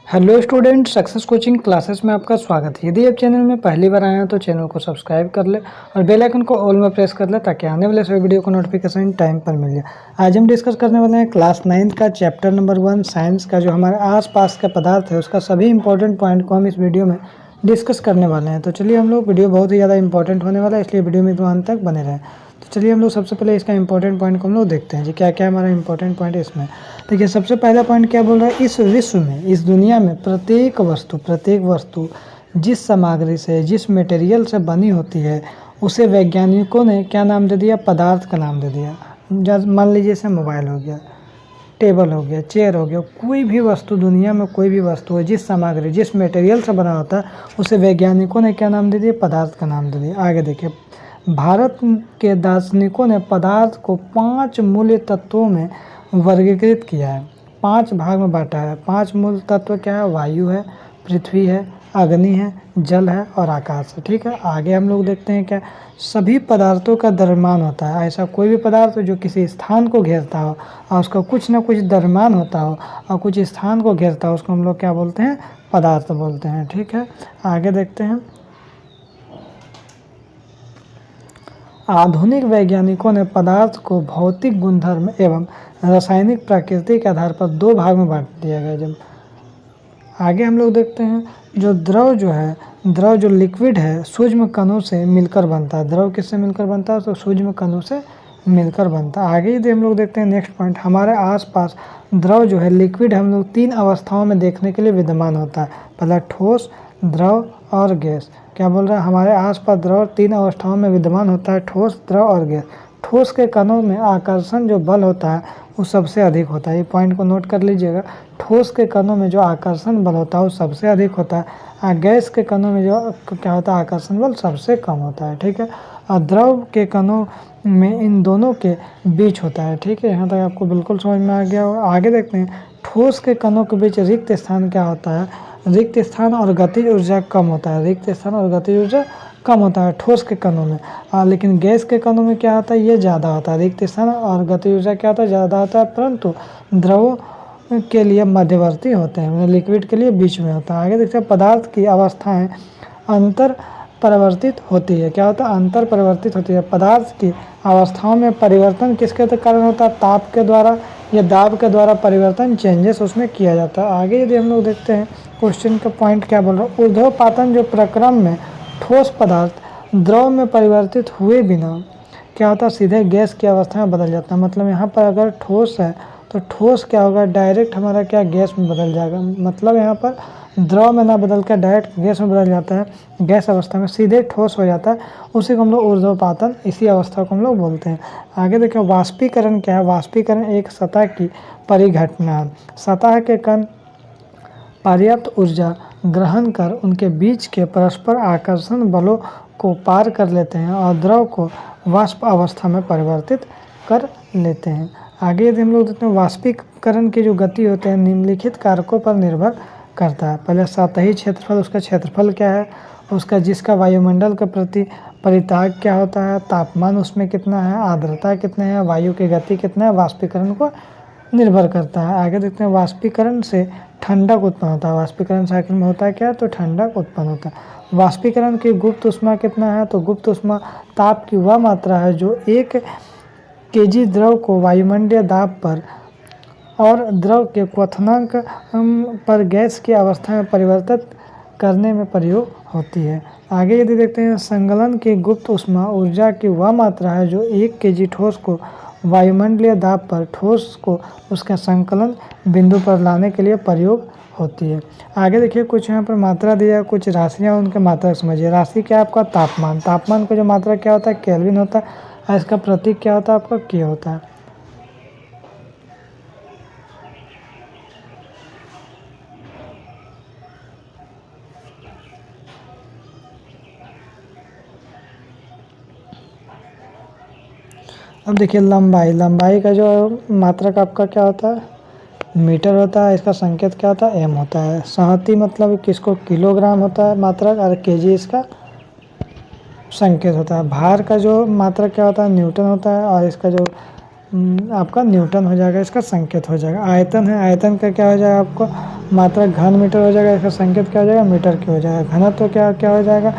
Hello student, success coaching classes में आपका स्वागत है। यदि आप चैनल में पहली बार आए हैं तो चैनल को सब्सक्राइब कर ले और बेल आइकन को ऑल में प्रेस कर ले ताकि आने वाले सभी वीडियो को नोटिफिकेशन टाइम पर मिल जाए। आज हम डिस्कस करने वाले हैं क्लास 9 का चैप्टर नंबर 1 साइंस का जो हमारे आसपास का पदार्थ है उसका सभी इंपॉर्टेंट पॉइंट को हम इस वीडियो में डिस्कस करने वाले हैं। तो चलिए, हम लोग वीडियो बहुत ही ज़्यादा इंपॉर्टेंट होने वाला है, इसलिए वीडियो में तो अंत तक बने रहें। तो चलिए, हम लोग सबसे पहले इसका इंपॉर्टेंट पॉइंट को हम लोग देखते हैं जी, क्या क्या हमारा इंपॉर्टेंट पॉइंट है इसमें। देखिए, सबसे पहला पॉइंट क्या बोल रहा है, इस विश्व में, इस दुनिया में प्रत्येक वस्तु जिस सामग्री से, जिस मटेरियल से बनी होती है उसे वैज्ञानिकों ने क्या नाम दे दिया, पदार्थ का नाम दे दिया। मान लीजिए जैसे मोबाइल हो गया, टेबल हो गया, चेयर हो गया, कोई भी वस्तु, दुनिया में कोई भी वस्तु है जिस सामग्री, जिस मटेरियल से बना होता है उसे वैज्ञानिकों ने क्या नाम दे दिया, पदार्थ का नाम दे दिया। आगे देखिए, भारत के दार्शनिकों ने पदार्थ को 5 मूल्य तत्वों में वर्गीकृत किया है, 5 भाग में बांटा है। 5 मूल तत्व क्या है, वायु है, पृथ्वी है, अग्नि है, जल है और आकाश है। ठीक है, आगे हम लोग देखते हैं क्या, सभी पदार्थों का द्रव्यमान होता है। ऐसा कोई भी पदार्थ जो किसी स्थान को घेरता हो और उसका कुछ ना कुछ द्रव्यमान होता हो और कुछ स्थान को घेरता हो, उसको हम लोग क्या बोलते हैं, पदार्थ बोलते हैं। ठीक है, आगे देखते हैं। आधुनिक वैज्ञानिकों ने पदार्थ को भौतिक गुणधर्म एवं रासायनिक प्रकृति के आधार पर 2 भाग में बांट दिया गया। जब आगे हम लोग देखते हैं, जो द्रव जो है, द्रव जो लिक्विड है सूक्ष्म कणों से मिलकर बनता है। द्रव किससे मिलकर बनता है, तो सूक्ष्म कणों से मिलकर बनता है। आगे यदि हम लोग देखते हैं नेक्स्ट पॉइंट, हमारे आसपास द्रव जो है, लिक्विड हम लोग 3 अवस्थाओं में देखने के लिए विद्यमान होता है। पहला ठोस, द्रव और गैस। क्या बोल रहा है, हमारे आसपास द्रव 3 अवस्थाओं में विद्यमान होता है, ठोस, द्रव और गैस। ठोस के कणों में आकर्षण जो बल होता है वो सबसे अधिक होता है, ये पॉइंट को नोट कर लीजिएगा। ठोस के कणों में जो आकर्षण बल होता है वो सबसे अधिक होता है। गैस के कणों में जो क्या होता है, आकर्षण बल सबसे कम होता है। ठीक है, और द्रव के कणों में इन दोनों के बीच होता है। ठीक है, यहाँ तक आपको बिल्कुल समझ में आ गया होगा। आगे देखते हैं, ठोस के कणों के बीच रिक्त स्थान क्या होता है, रिक्त स्थान और गतिज ऊर्जा कम होता है। रिक्त स्थान और गतिज ऊर्जा कम होता है ठोस के कणों में, लेकिन गैस के कणों में क्या होता है, ये ज़्यादा होता है। रिक्त स्थान और गतिज ऊर्जा क्या होता है, ज़्यादा होता है, परंतु द्रवों के लिए मध्यवर्ती होते हैं, मतलब लिक्विड के लिए बीच में होता है। आगे देखते हैं, पदार्थ की अवस्थाएं अंतर परिवर्तित होती है। क्या होता है, अंतर परिवर्तित होती है। पदार्थ की अवस्थाओं में परिवर्तन किसके कारण होता है, ताप के द्वारा या दाब के द्वारा परिवर्तन, चेंजेस उसमें किया जाता है। आगे यदि हम लोग देखते हैं, क्वेश्चन का पॉइंट क्या बोल रहा है, ऊर्ध्वपातन जो प्रक्रम में ठोस पदार्थ द्रव में परिवर्तित हुए बिना क्या होता है, सीधे गैस की अवस्था में बदल जाता है। मतलब यहाँ पर अगर ठोस है तो ठोस क्या होगा, डायरेक्ट हमारा क्या, गैस में बदल जाएगा। मतलब यहाँ पर द्रव में ना बदल कर डायरेक्ट गैस में बदल जाता है, गैस अवस्था में सीधे ठोस हो जाता है, उसी को हम लोग ऊर्ध्वपातन, इसी अवस्था को हम लोग बोलते हैं। आगे देखिए, वाष्पीकरण क्या है, वाष्पीकरण एक सतह की परिघटना है। सतह के कण पर्याप्त ऊर्जा ग्रहण कर उनके बीच के परस्पर आकर्षण बलों को पार कर लेते हैं और द्रव को वाष्प अवस्था में परिवर्तित कर लेते हैं। आगे यदि हम लोग देखते हैं, वाष्पीकरण की जो गति होते हैं निम्नलिखित कारकों पर निर्भर करता है। पहले सतही क्षेत्रफल, उसका क्षेत्रफल क्या है, उसका जिसका वायुमंडल के प्रति परिताप क्या होता है, तापमान उसमें कितना है, आर्द्रता कितने हैं, वायु की गति कितना है, वाष्पीकरण को निर्भर करता है। आगे देखते हैं, वाष्पीकरण से ठंडक उत्पन्न होता है। वाष्पीकरण साइकिल में होता है क्या, तो ठंडक उत्पन्न होता है। वाष्पीकरण की गुप्त ऊष्मा कितना है, तो गुप्त ऊष्मा ताप की वह मात्रा है जो 1 kg द्रव को वायुमंडलीय दाब पर और द्रव के क्वथनांक पर गैस की अवस्था में परिवर्तित करने में प्रयोग होती है। आगे यदि देखते हैं, संगलन की गुप्त ऊष्मा ऊर्जा की वह मात्रा है जो 1 kg ठोस को वायुमंडलीय दाब पर ठोस को उसका संकलन बिंदु पर लाने के लिए प्रयोग होती है। आगे देखिए, कुछ यहाँ पर मात्रा दिया, कुछ राशियाँ, उनके मात्रा समझिए। राशि क्या है आपका, तापमान। तापमान का जो मात्रा क्या होता है, केल्विन होता है, और इसका प्रतीक क्या होता है आपका, के होता है। अब देखिए, लंबाई, लंबाई का जो मात्रक आपका क्या होता है, मीटर होता है, इसका संकेत क्या होता है, एम होता है। सहती मतलब किसको, किलोग्राम होता है मात्रक, और केजी इसका संकेत होता है। भार का जो मात्रक क्या होता है, न्यूटन होता है, और इसका जो आपका न्यूटन हो जाएगा, इसका संकेत हो जाएगा। आयतन है, आयतन का क्या हो जाएगा आपको, मात्रा घन मीटर हो जाएगा, इसका संकेत क्या हो जाएगा, मीटर की हो जाएगा। घनत्व क्या क्या हो जाएगा,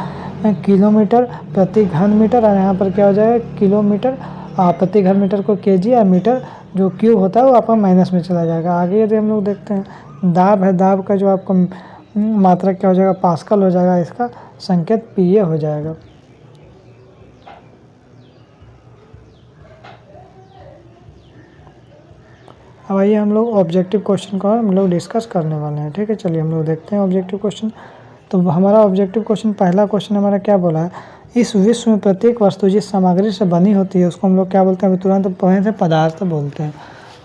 किलोमीटर प्रति घन मीटर, और यहाँ पर क्या हो जाएगा, किलोमीटर प्रति घन मीटर को केजी, और मीटर जो क्यूब होता है वो आपका माइनस में चला जाएगा। आगे यदि हम लोग देखते हैं दाब है, दाब का जो आपको मात्रा क्या हो जाएगा, पास्कल हो जाएगा, इसका संकेत पीए हो जाएगा। अब आइए हम लोग ऑब्जेक्टिव क्वेश्चन को हम लोग डिस्कस करने वाले हैं, ठीक है। चलिए हम लोग देखते हैं ऑब्जेक्टिव क्वेश्चन। तो हमारा ऑब्जेक्टिव क्वेश्चन, पहला क्वेश्चन हमारा क्या बोला है, इस विश्व में प्रत्येक वस्तु जिस सामग्री से बनी होती है उसको हम लोग क्या बोलते हैं, अभी तुरंत पढ़े थे, पदार्थ बोलते हैं।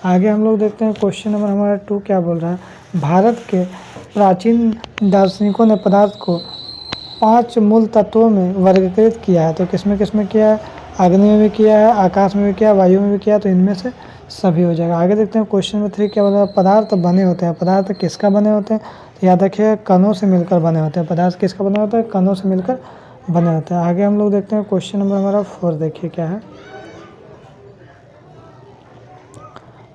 आगे हम लोग देखते हैं क्वेश्चन नंबर हमारा 2 क्या बोल रहा है, भारत के प्राचीन दार्शनिकों ने पदार्थ को 5 मूल तत्वों में वर्गीकृत किया है। तो किसमें किसमें किया है, अग्नि में भी किया है, आकाश में भी किया है, वायु में भी किया है, तो इनमें से सभी हो जाएगा। आगे देखते हैं क्वेश्चन नंबर 3 क्या बोल रहा है, पदार्थ बने होते हैं, पदार्थ किसका बने होते हैं, तो याद रखिए कणों से मिलकर बने होते हैं। पदार्थ किसका बना होता है, कणों से मिलकर बने होते हैं। आगे हम लोग देखते हैं क्वेश्चन नंबर हमारा 4, देखिए क्या है,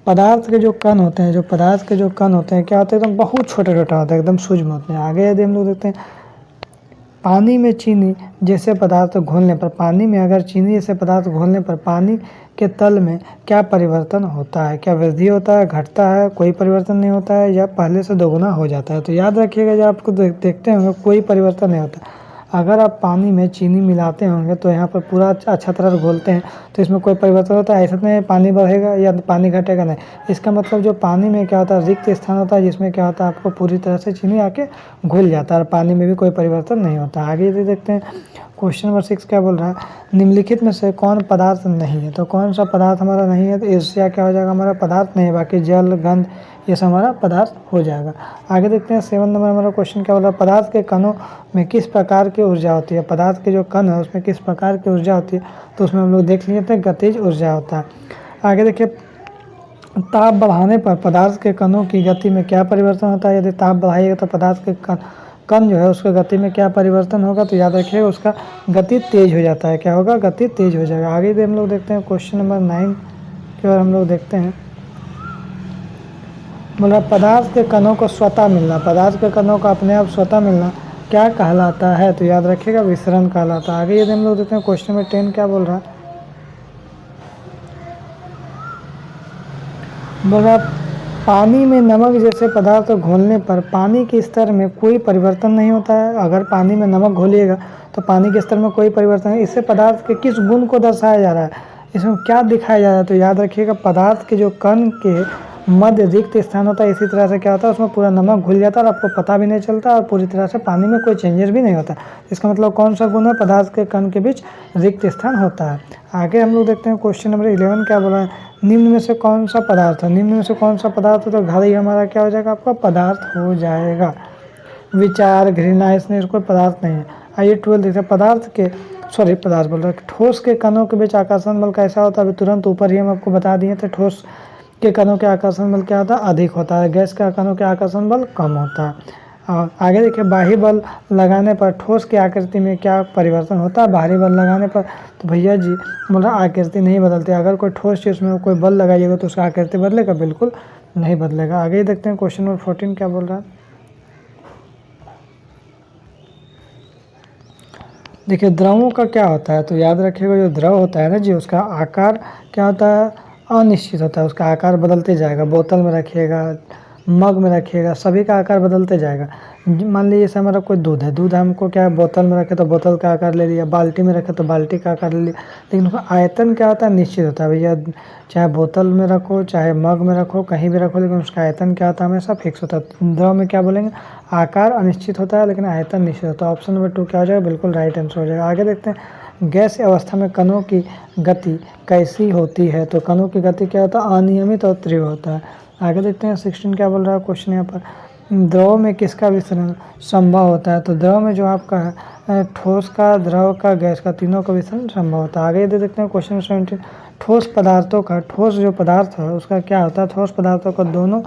पदार्थ के जो कण होते हैं, जो पदार्थ के जो कण होते हैं क्या होते हैं, एकदम बहुत छोटे छोटे होते हैं, एकदम सूक्ष्म होते हैं। आगे यदि हम लोग देखते हैं, पानी में चीनी जैसे पदार्थ घोलने पर, पानी में अगर चीनी जैसे पदार्थ घोलने पर पानी के तल में क्या परिवर्तन होता है, क्या वृद्धि होता है, घटता है, कोई परिवर्तन नहीं होता है, या पहले से दोगुना हो जाता है। तो याद रखिएगा जब आपको देखते होंगे कोई परिवर्तन नहीं होता। अगर आप पानी में चीनी मिलाते होंगे तो यहाँ पर पूरा अच्छा तरह से घोलते हैं तो इसमें कोई परिवर्तन होता है, ऐसा नहीं पानी बढ़ेगा या पानी घटेगा, नहीं। इसका मतलब जो पानी में क्या होता है, रिक्त स्थान होता है जिसमें क्या होता है, आपको पूरी तरह से चीनी आके घुल जाता है और पानी में भी कोई परिवर्तन नहीं होता। आगे यदि देखते हैं क्वेश्चन नंबर 6 क्या बोल रहा है, निम्नलिखित में से कौन पदार्थ नहीं है। तो कौन सा पदार्थ हमारा नहीं है, तो एशिया क्या हो जाएगा, हमारा पदार्थ नहीं है, बाकी जल गंध ये सब हमारा पदार्थ हो जाएगा। आगे देखते हैं 7 नंबर हमारा क्वेश्चन क्या बोल रहा है, पदार्थ के कणों में किस प्रकार की ऊर्जा होती है, पदार्थ के जो कण है उसमें किस प्रकार की ऊर्जा होती है, तो उसमें हम लोग देख लेते हैं गतिज ऊर्जा होता है। आगे देखिए, ताप बढ़ाने पर पदार्थ के कणों की गति में क्या परिवर्तन होता है, यदि ताप बढ़ाइएगा तो पदार्थ के कण जो है उसका गति में क्या परिवर्तन होगा, तो याद रखिएगा उसका गति तेज हो जाता है, क्या होगा, गति तेज हो जाएगा। आगे हम लोग देखते हैं क्वेश्चन नंबर 9 के बाद हम लोग देखते हैं, बोला पदार्थ के कणों को स्वतः मिलना, पदार्थ के कणों का अपने आप स्वतः मिलना क्या कहलाता है, तो याद रखिएगा विसरण कहलाता है। आगे यदि हम लोग देखते हैं क्वेश्चन नंबर 10 क्या बोल रहा है, बोल रहा पानी में नमक जैसे पदार्थ घोलने पर पानी के स्तर में कोई परिवर्तन नहीं होता है। अगर पानी में नमक घोलिएगा तो पानी के स्तर में कोई परिवर्तन नहीं, इससे पदार्थ के किस गुण को दर्शाया जा रहा है, इसमें क्या दिखाया जा रहा है, तो याद रखिएगा पदार्थ के जो कण के मध्य रिक्त स्थान होता है, इसी तरह से क्या होता है उसमें पूरा नमक घुल जाता है और आपको पता भी नहीं चलता और पूरी तरह से पानी में कोई चेंजेस भी नहीं होता। इसका मतलब कौन सा गुण है, पदार्थ के कण के बीच रिक्त स्थान होता है। आगे हम लोग देखते हैं क्वेश्चन नंबर 11 क्या बोला है, निम्न में से कौन सा पदार्थ है, निम्न में से कौन सा पदार्थ है, तो घड़ी हमारा क्या हो जाएगा, आपका पदार्थ हो जाएगा। विचार, घृणा, इसमें कोई पदार्थ नहीं है। आइए 12 देखते हैं, पदार्थ के पदार्थ बोल रहे हैं, ठोस के कणों के बीच आकर्षण बल कैसा होता है, अभी तुरंत ऊपर ही हम आपको बता दिए थे, ठोस के कणों के आकर्षण बल क्या होता है, अधिक होता है, गैस के कणों के आकर्षण बल कम होता है। और आगे देखिए, बाह्य बल लगाने पर ठोस की आकृति में क्या परिवर्तन होता है, बाहरी बल लगाने पर, तो भैया जी बोल रहा आकृति नहीं बदलती, अगर कोई ठोस चीज़ में कोई बल लगाइएगा तो उसका आकृति बदलेगा, बिल्कुल नहीं बदलेगा। आगे देखते हैं क्वेश्चन नंबर 14 क्या बोल रहा है, देखिए द्रवों का क्या होता है, तो याद रखिएगा जो द्रव होता है ना जी, उसका आकार क्या होता है, अनिश्चित होता है, उसका आकार बदलते जाएगा, बोतल में रखिएगा, मग में रखिएगा, सभी का आकार बदलते जाएगा। मान लीजिए जैसे हमारा कोई दूध है, दूध हमको क्या है, बोतल में रखे तो बोतल का आकार ले लिया, बाल्टी में रखे तो बाल्टी का आकार ले लिया, लेकिन उसका आयतन क्या होता है, निश्चित होता है भैया, चाहे बोतल में रखो चाहे मग में रखो कहीं भी रखो, लेकिन उसका आयतन क्या होता है, हमेशा फिक्स होता है। द्रव में क्या बोलेंगे, आकार अनिश्चित होता है लेकिन आयतन निश्चित होता है। ऑप्शन नंबर 2 क्या हो जाएगा, बिल्कुल राइट आंसर हो जाएगा। आगे देखते हैं, गैस अवस्था में कणों की गति कैसी होती है, तो कणों की गति क्या होता है, अनियमित और तीव्र होता है। आगे देखते हैं 16 क्या बोल रहा है क्वेश्चन यहाँ पर, द्रव में किसका विसरण संभव होता है, तो द्रव में जो आपका है ठोस का, द्रव का, गैस का, तीनों का विसरण संभव होता है। आगे यदि देखते हैं क्वेश्चन 17, ठोस पदार्थों का, ठोस जो पदार्थ है उसका क्या होता है, ठोस पदार्थों का दोनों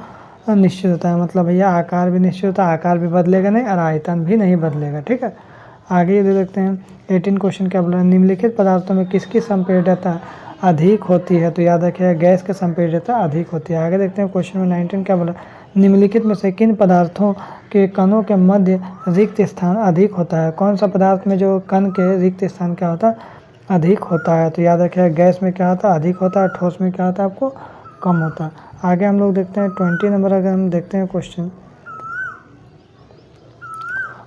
निश्चित होता है, मतलब भैया आकार भी निश्चित होता है, आकार भी बदलेगा नहीं और आयतन भी नहीं बदलेगा, ठीक है। आगे यदि देखते हैं 18 क्वेश्चन क्या बोल रहा है, निम्नलिखित पदार्थों में किसकी संपीड्यता अधिक होती है, तो याद रखिएगा गैस की संपीड्यता अधिक होती है। आगे देखते हैं क्वेश्चन में 19 क्या बोला, निम्नलिखित में से किन पदार्थों के कणों के मध्य रिक्त स्थान अधिक होता है? कौन सा पदार्थ में जो कण के रिक्त स्थान क्या होता है? अधिक होता है। तो याद रखिएगा गैस में क्या होता है? अधिक होता है। ठोस में क्या होता है? आपको कम होता है। आगे हम लोग देखते हैं 20 नंबर। अगर हम देखते हैं क्वेश्चन,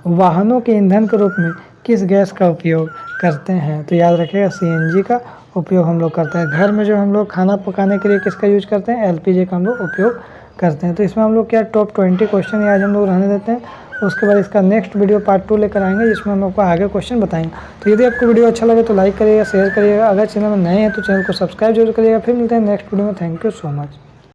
वाहनों के ईंधन के रूप में किस गैस का उपयोग करते हैं? तो याद रखिएगा सीएनजी का उपयोग हम लोग करते हैं। घर में जो हम लोग खाना पकाने के लिए किसका यूज करते हैं? एलपीजी का हम लोग उपयोग करते हैं। तो इसमें हम लोग क्या टॉप 20 क्वेश्चन आज हम लोग रहने देते हैं। उसके बाद इसका नेक्स्ट वीडियो पार्ट 2 लेकर आएंगे, जिसमें हम आपको आगे क्वेश्चन बताएंगे। तो यदि आपको वीडियो अच्छा लगे तो लाइक करिएगा, शेयर करिएगा। अगर चैनल में नए हैं तो चैनल को सब्सक्राइब जरूर करिएगा। फिर मिलते हैं नेक्स्ट वीडियो में। Thank you so much.